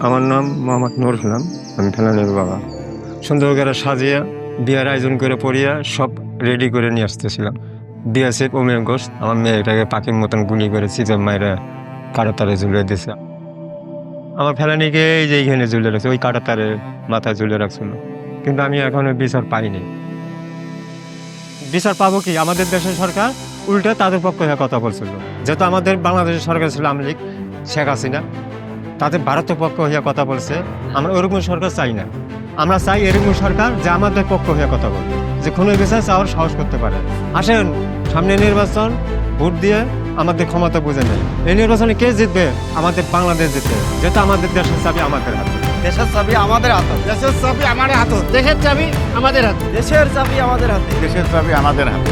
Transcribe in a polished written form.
আমার নাম মোহাম্মদ নুর ইসলাম, আমি ফেলানির বাবা। সুন্দর করে সাজিয়ে বিয়ের আয়োজন করে পড়িয়া সব রেডি করে নিয়ে আসতেছিলাম। দিয়েছে অমিয় ঘোষ আমার মেয়েটাকে পাখির মতন গুলি করে চিজম মাইরা কাটা তারে ঝুলিয়ে দিয়েছে। আমার ফেলানিকে এই যে এইখানে ঝুলে রাখছে, ওই কাটা তারে মাথায় ঝুলে রাখছিল, কিন্তু আমি এখনো বিচার পাইনি। বিচার পাবো কি? আমাদের দেশের সরকার উল্টে তাদের পক্ষে হয়ে কথা বলছিল। যেহেতু আমাদের বাংলাদেশের সরকার ছিল আওয়ামী লীগ, শেখ হাসিনা, তাদের ভারতের পক্ষ হয়ে কথা বলছে। আমরা ওরকম সরকার চাই না। আমরা চাই এরকম সরকার যে আমাদের পক্ষ হয়ে কথা বলবে, যে কোনো বিচার চাওয়ার সাহস করতে পারে। আসেন, সামনে নির্বাচন, ভোট দিয়ে আমাদের ক্ষমতা বুঝে নেই। এই নির্বাচনে কে জিতবে? আমাদের বাংলাদেশ জিতবে, যেহেতু আমাদের দেশের চাবি আমাদের হাতে। দেশের চাবি আমাদের হাতে। দেশের চাবি আমাদের হাতে। দেশের চাবি আমাদের হাতে। দেশের চাবি আমাদের হাতে। দেশের চাবি আমাদের হাতে।